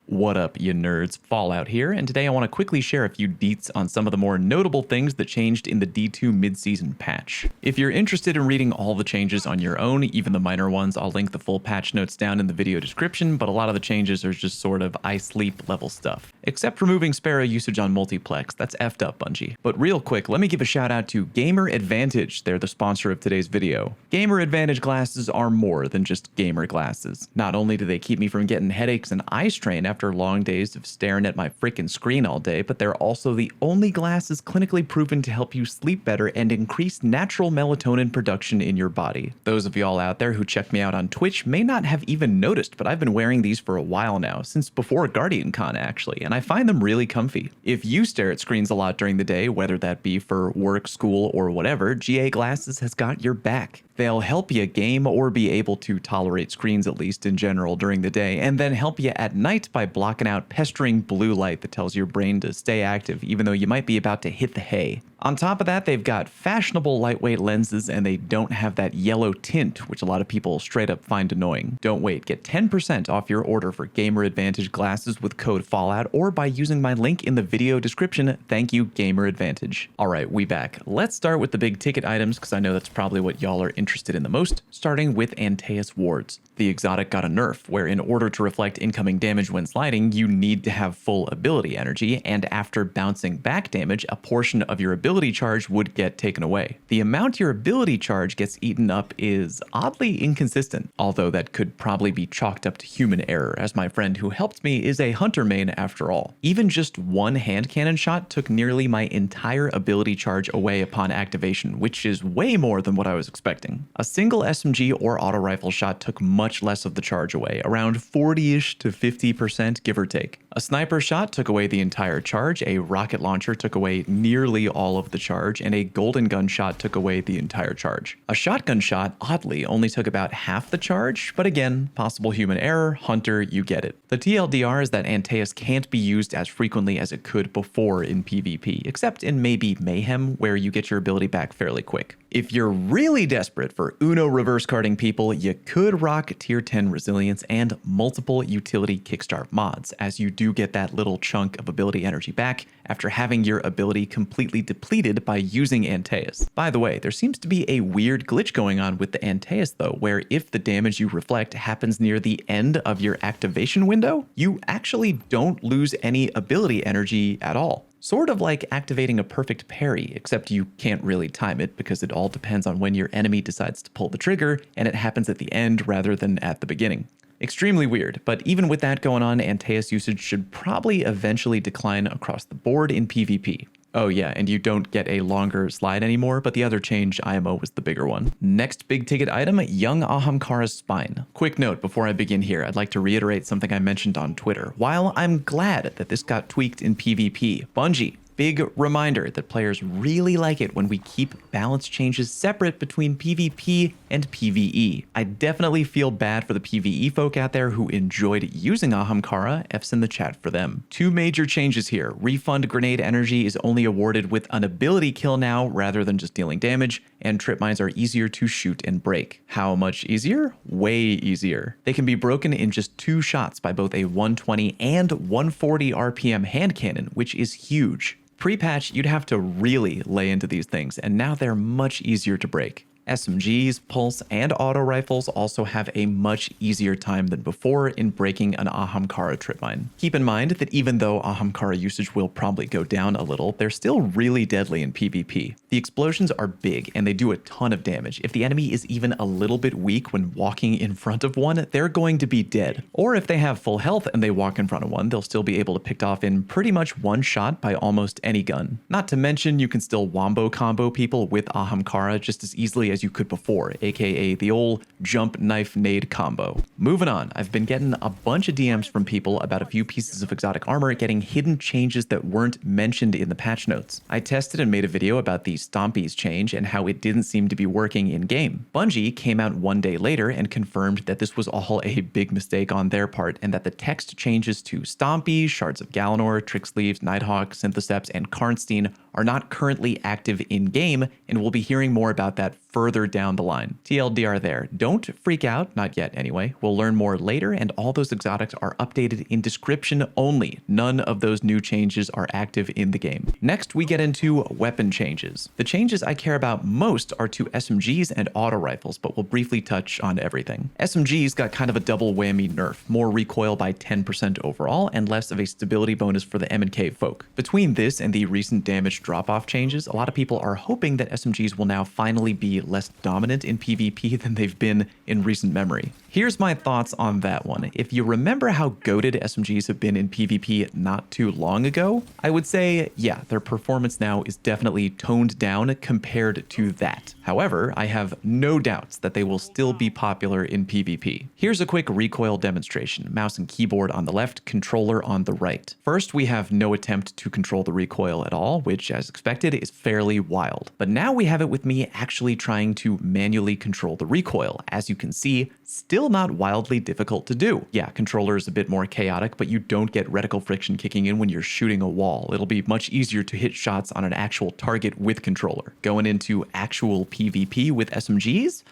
What up, you nerds? Fallout here, and today I want to quickly share a few deets on some of the more notable things that changed in the D2 mid-season patch. If you're interested in reading all the changes on your own, even the minor ones, I'll link the full patch notes down in the video description, but a lot of the changes are just sort of I sleep level stuff. Except removing Sparrow usage on multiplex, that's effed up, Bungie. But real quick, let me give a shout out to Gamer Advantage, they're the sponsor of today's video. Gamer Advantage glasses are more than just gamer glasses. Not only do they keep me from getting headaches and eye strain after long days of staring at my freaking screen all day, but they're also the only glasses clinically proven to help you sleep better and increase natural melatonin production in your body. Those of y'all out there who check me out on Twitch may not have even noticed, but I've been wearing these for a while now, since before GuardianCon actually, and I find them really comfy. If you stare at screens a lot during the day, whether that be for work, school, or whatever, GA Glasses has got your back. They'll help you game or be able to tolerate screens, at least in general, during the day, and then help you at night by blocking out pestering blue light that tells your brain to stay active even though you might be about to hit the hay. On top of that, they've got fashionable lightweight lenses and they don't have that yellow tint, which a lot of people straight up find annoying. Don't wait, get 10% off your order for Gamer Advantage glasses with code Fallout or by using my link in the video description. Thank you, Gamer Advantage. Alright, we back. Let's start with the big ticket items because I know that's probably what y'all are interested in the most, starting with Antaeus wards. The exotic got a nerf, where in order to reflect incoming damage when sliding, you need to have full ability energy, and after bouncing back damage, a portion of your ability charge would get taken away. The amount your ability charge gets eaten up is oddly inconsistent, although that could probably be chalked up to human error, as my friend who helped me is a hunter main after all. Even just one hand cannon shot took nearly my entire ability charge away upon activation, which is way more than what I was expecting. A single SMG or auto rifle shot took much less of the charge away, around 40-ish to 50% give or take. A sniper shot took away the entire charge, a rocket launcher took away nearly all of the charge, and a golden gun shot took away the entire charge. A shotgun shot, oddly, only took about half the charge, but again, possible human error, hunter, you get it. The TLDR is that Antaeus can't be used as frequently as it could before in PvP, except in maybe Mayhem, where you get your ability back fairly quick. If you're really desperate for Uno reverse carding people, you could rock tier 10 resilience and multiple utility kickstart mods, as you do get that little chunk of ability energy back after having your ability completely depleted by using Antaeus. By the way, there seems to be a weird glitch going on with the Antaeus though, where if the damage you reflect happens near the end of your activation window, you actually don't lose any ability energy at all. Sort of like activating a perfect parry, except you can't really time it because it all depends on when your enemy decides to pull the trigger, and it happens at the end rather than at the beginning. Extremely weird, but even with that going on, Antaeus usage should probably eventually decline across the board in PvP. Oh yeah, and you don't get a longer slide anymore, but the other change, IMO, was the bigger one. Next big ticket item, young Ahamkara's spine. Quick note before I begin here, I'd like to reiterate something I mentioned on Twitter. While I'm glad that this got tweaked in PvP, Bungie, big reminder that players really like it when we keep balance changes separate between PvP and PvE. I definitely feel bad for the PvE folk out there who enjoyed using Ahamkara. F's in the chat for them. Two major changes here. Refund grenade energy is only awarded with an ability kill now rather than just dealing damage, and trip mines are easier to shoot and break. How much easier? Way easier. They can be broken in just 2 shots by both a 120 and 140 RPM hand cannon, which is huge. Pre-patch, you'd have to really lay into these things, and now they're much easier to break. SMGs, pulse, and auto rifles also have a much easier time than before in breaking an Ahamkara trip mine. Keep in mind that even though Ahamkara usage will probably go down a little, they're still really deadly in PvP. The explosions are big and they do a ton of damage. If the enemy is even a little bit weak when walking in front of one, they're going to be dead. Or if they have full health and they walk in front of one, they'll still be able to pick off in pretty much one shot by almost any gun. Not to mention, you can still wombo combo people with Ahamkara just as easily as you could before, aka the old jump knife nade combo. Moving on, I've been getting a bunch of DMs from people about a few pieces of exotic armor getting hidden changes that weren't mentioned in the patch notes. I tested and made a video about the Stompies change and how it didn't seem to be working in game. Bungie came out one day later and confirmed that this was all a big mistake on their part and that the text changes to Stompies, Shards of Galanor, Trick Sleeves, Nighthawk, Syntheseps, and Karnstein are not currently active in-game, and we'll be hearing more about that further down the line. TLDR there. Don't freak out, not yet anyway. We'll learn more later, and all those exotics are updated in description only. None of those new changes are active in the game. Next, we get into weapon changes. The changes I care about most are to SMGs and auto rifles, but we'll briefly touch on everything. SMGs got kind of a double whammy nerf, more recoil by 10% overall, and less of a stability bonus for the M&K folk. Between this and the recent damage drop-off changes, a lot of people are hoping that SMGs will now finally be less dominant in PvP than they've been in recent memory. Here's my thoughts on that one. If you remember how goated SMGs have been in PvP not too long ago, I would say, yeah, their performance now is definitely toned down compared to that. However, I have no doubts that they will still be popular in PvP. Here's a quick recoil demonstration. Mouse and keyboard on the left, controller on the right. First, we have no attempt to control the recoil at all, which, as expected, is fairly wild. But now we have it with me actually trying to manually control the recoil. As you can see, still not wildly difficult to do. Yeah, controller is a bit more chaotic, but you don't get reticle friction kicking in when you're shooting a wall. It'll be much easier to hit shots on an actual target with controller. Going into actual PvP with SMGs?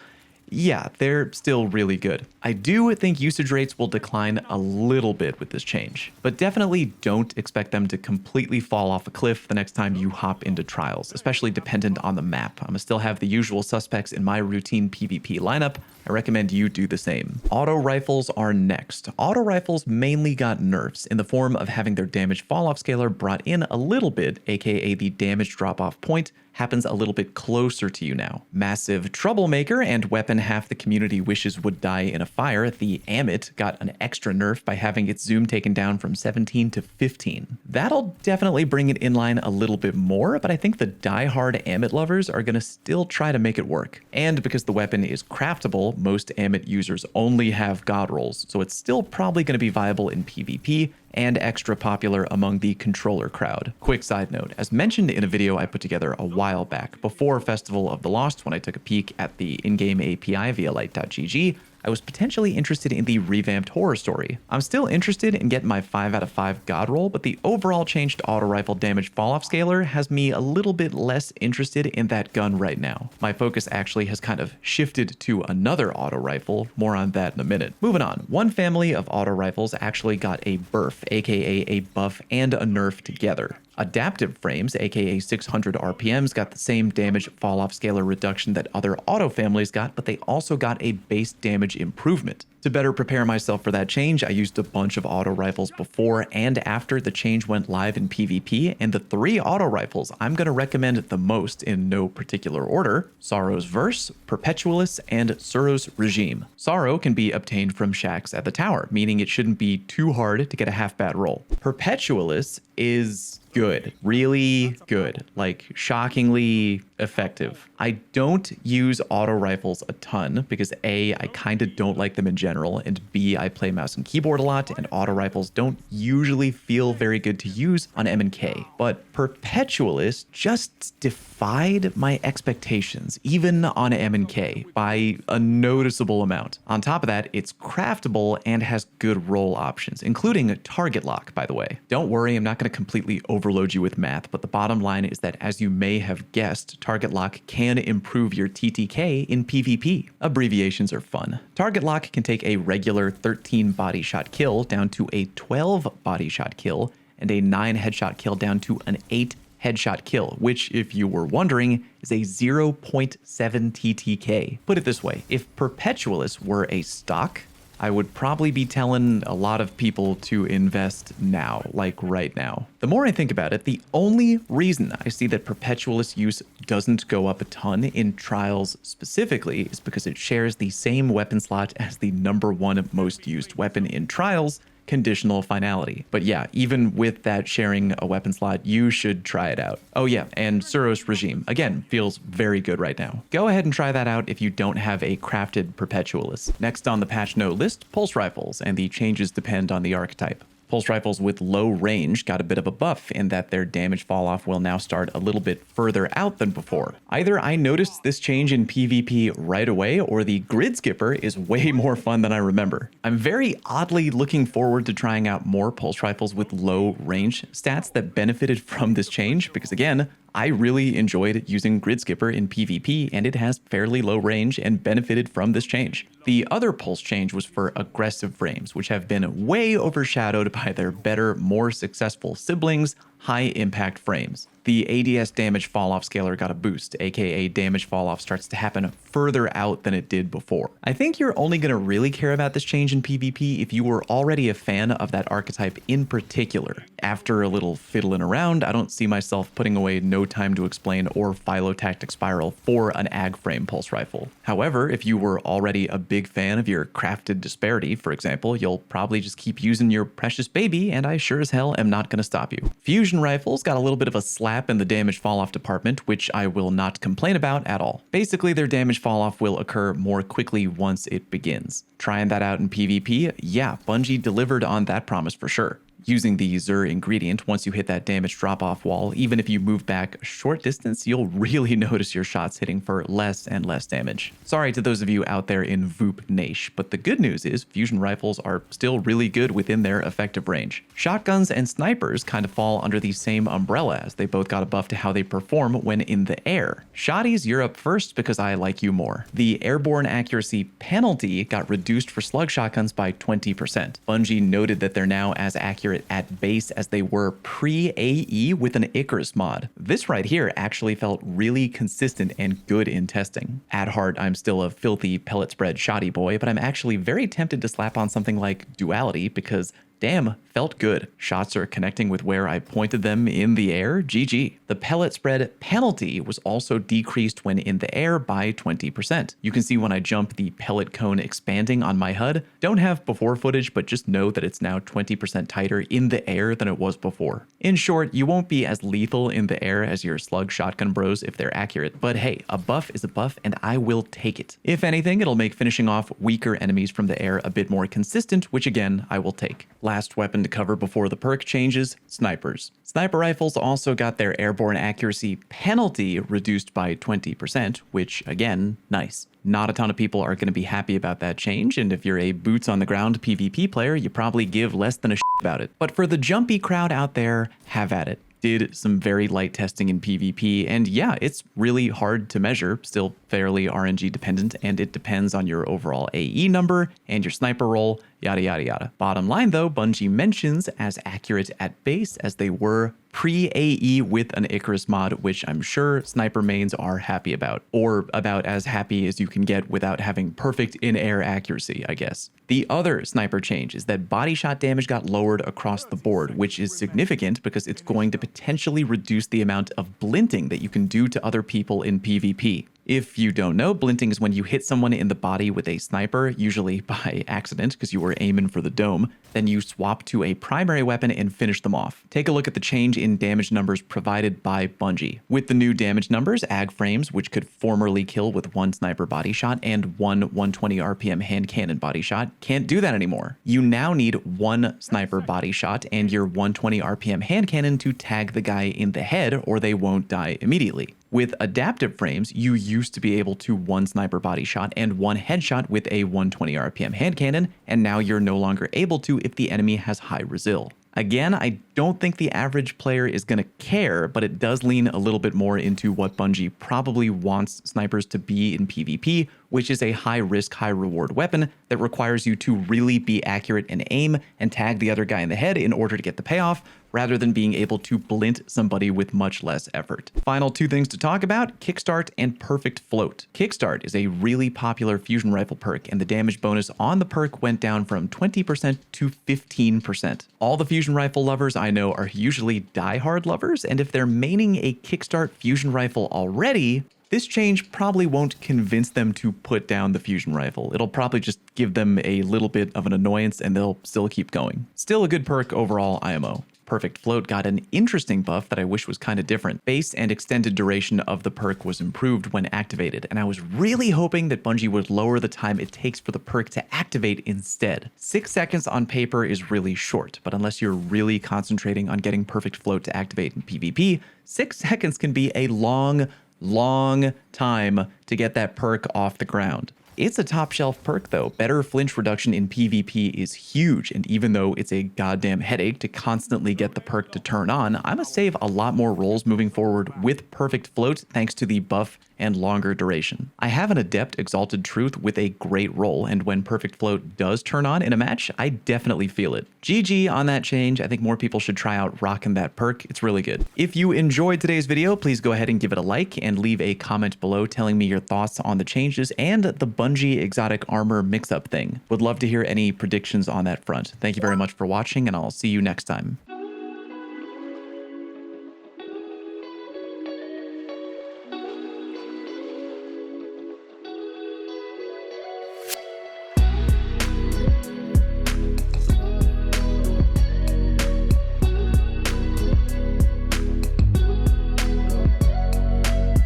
Yeah, they're still really good. I do think usage rates will decline a little bit with this change, but definitely don't expect them to completely fall off a cliff the next time you hop into trials, especially dependent on the map. I'm gonna still have the usual suspects in my routine PvP lineup. I recommend you do the same. Auto rifles are next. Auto rifles mainly got nerfs in the form of having their damage fall-off scaler brought in a little bit, aka the damage drop-off point happens a little bit closer to you now. Massive troublemaker and weapon half the community wishes would die in a fire, the Amit got an extra nerf by having its zoom taken down from 17 to 15. That'll definitely bring it in line a little bit more, but I think the die-hard Amit lovers are gonna still try to make it work. And because the weapon is craftable, most Amit users only have god rolls, so it's still probably gonna be viable in PvP, and extra popular among the controller crowd. Quick side note, as mentioned in a video I put together a while back, before Festival of the Lost, when I took a peek at the in-game API via light.gg, I was potentially interested in the revamped horror story. I'm still interested in getting my 5 out of 5 god roll, but the overall changed auto rifle damage fall-off scaler has me a little bit less interested in that gun right now. My focus actually has kind of shifted to another auto rifle, more on that in a minute. Moving on, one family of auto rifles actually got a burf, aka a buff and a nerf together. Adaptive frames, aka 600 RPMs, got the same damage fall-off scalar reduction that other auto families got, but they also got a base damage improvement. To better prepare myself for that change, I used a bunch of auto rifles before and after the change went live in PvP, and the 3 auto rifles I'm going to recommend the most in no particular order: Sorrow's Verse, Perpetualist, and Suros Regime. Sorrow can be obtained from shacks at the tower, meaning it shouldn't be too hard to get a half-bat roll. Perpetualist is good, really good, like shockingly effective. I don't use auto rifles a ton because A, I kind of don't like them in general, and B, I play mouse and keyboard a lot, and auto rifles don't usually feel very good to use on M&K. But Perpetualist just defied my expectations, even on M&K, by a noticeable amount. On top of that, it's craftable and has good roll options, including target lock, by the way. Don't worry, I'm not going to completely overload you with math, but the bottom line is that, as you may have guessed, target lock can improve your TTK in PvP. Abbreviations are fun. Target lock can take a regular 13 body shot kill down to a 12 body shot kill, and a 9 headshot kill down to an 8 headshot kill, which, if you were wondering, is a 0.7 TTK. Put it this way, if Perpetualist were a stock, I would probably be telling a lot of people to invest now, like right now. The more I think about it, the only reason I see that Perpetualist use doesn't go up a ton in trials specifically is because it shares the same weapon slot as the #1 most used weapon in trials, conditional finality. But yeah, even with that sharing a weapon slot, you should try it out. Oh yeah, and Suros Regime, again, feels very good right now. Go ahead and try that out if you don't have a crafted Perpetualist. Next on the patch note list, pulse rifles, and the changes depend on the archetype. Pulse rifles with low range got a bit of a buff in that their damage falloff will now start a little bit further out than before. Either I noticed this change in PvP right away, or the grid skipper is way more fun than I remember. I'm very oddly looking forward to trying out more pulse rifles with low range stats that benefited from this change, because again, I really enjoyed using Grid Skipper in PvP, and it has fairly low range and benefited from this change. The other pulse change was for aggressive frames, which have been way overshadowed by their better, more successful siblings, high impact frames. The ADS damage falloff scaler got a boost, aka damage falloff starts to happen further out than it did before. I think you're only going to really care about this change in PvP if you were already a fan of that archetype in particular. After a little fiddling around, I don't see myself putting away No Time to Explain or Phylotactic Spiral for an ag frame pulse rifle. However, if you were already a big fan of your crafted disparity, for example, you'll probably just keep using your precious baby, and I sure as hell am not going to stop you. Fusion rifles got a little bit of a slap in the damage falloff department, which I will not complain about at all. Basically, their damage falloff will occur more quickly once it begins. Trying that out in PvP, yeah, Bungie delivered on that promise for sure. Using the Zur ingredient, once you hit that damage drop-off wall, even if you move back a short distance, you'll really notice your shots hitting for less and less damage. Sorry to those of you out there in VOOP Nation, but the good news is fusion rifles are still really good within their effective range. Shotguns and snipers kind of fall under the same umbrella, as they both got a buff to how they perform when in the air. Shotties, you're up first because I like you more. The airborne accuracy penalty got reduced for slug shotguns by 20%. Bungie noted that they're now as accurate at base as they were pre-AE with an Icarus mod. This right here actually felt really consistent and good in testing. At heart, I'm still a filthy pellet spread shoddy boy, but I'm actually very tempted to slap on something like Duality because damn, felt good. Shots are connecting with where I pointed them in the air. GG. The pellet spread penalty was also decreased when in the air by 20%. You can see when I jump the pellet cone expanding on my HUD. Don't have before footage, but just know that it's now 20% tighter in the air than it was before. In short, you won't be as lethal in the air as your slug shotgun bros if they're accurate, but hey, a buff is a buff and I will take it. If anything, it'll make finishing off weaker enemies from the air a bit more consistent, which again, I will take. Last weapon to cover before the perk changes, snipers. Sniper rifles also got their airborne accuracy penalty reduced by 20%, which again, nice. Not a ton of people are going to be happy about that change, and if you're a boots on the ground PvP player, you probably give less than a shit about it. But for the jumpy crowd out there, have at it. Did some very light testing in PvP, and yeah, it's really hard to measure, still fairly RNG dependent, and it depends on your overall AE number and your sniper roll, yada yada yada. Bottom line though, Bungie mentions as accurate at base as they were pre-AE with an Icarus mod, which I'm sure sniper mains are happy about, or about as happy as you can get without having perfect in-air accuracy, I guess. The other sniper change is that body shot damage got lowered across the board, which is significant because it's going to potentially reduce the amount of blinting that you can do to other people in PvP. If you don't know, blinting is when you hit someone in the body with a sniper, usually by accident because you were aiming for the dome, then you swap to a primary weapon and finish them off. Take a look at the change in damage numbers provided by Bungie. With the new damage numbers, ag frames, which could formerly kill with one sniper body shot and one 120 RPM hand cannon body shot, can't do that anymore. You now need one sniper body shot and your 120 RPM hand cannon to tag the guy in the head or they won't die immediately. With adaptive frames, you used to be able to one sniper body shot and one headshot with a 120 RPM hand cannon, and now you're no longer able to if the enemy has high resil. Again, I don't think the average player is going to care, but it does lean a little bit more into what Bungie probably wants snipers to be in PvP, which is a high risk, high reward weapon that requires you to really be accurate and aim and tag the other guy in the head in order to get the payoff, rather than being able to blint somebody with much less effort. Final two things to talk about, Kickstart and Perfect Float. Kickstart is a really popular fusion rifle perk, and the damage bonus on the perk went down from 20% to 15%. All the fusion rifle lovers I know are usually die-hard lovers, and if they're maining a Kickstart fusion rifle already, this change probably won't convince them to put down the fusion rifle. It'll probably just give them a little bit of an annoyance and they'll still keep going. Still a good perk overall, IMO. Perfect Float got an interesting buff that I wish was kind of different. Base and extended duration of the perk was improved when activated, and I was really hoping that Bungie would lower the time it takes for the perk to activate instead. 6 seconds on paper is really short, but unless you're really concentrating on getting Perfect Float to activate in PvP, 6 seconds can be a long time to get that perk off the ground. It's a top shelf perk though. Better flinch reduction in PvP is huge, and even though it's a goddamn headache to constantly get the perk to turn on, I'ma save a lot more rolls moving forward with Perfect Float thanks to the buff and longer duration. I have an Adept Exalted Truth with a great roll, and when Perfect Float does turn on in a match, I definitely feel it. GG on that change. I think more people should try out rocking that perk. It's really good. If you enjoyed today's video, please go ahead and give it a like and leave a comment below telling me your thoughts on the changes and the Bungie exotic armor mix-up thing. Would love to hear any predictions on that front. Thank you very much for watching, and I'll see you next time.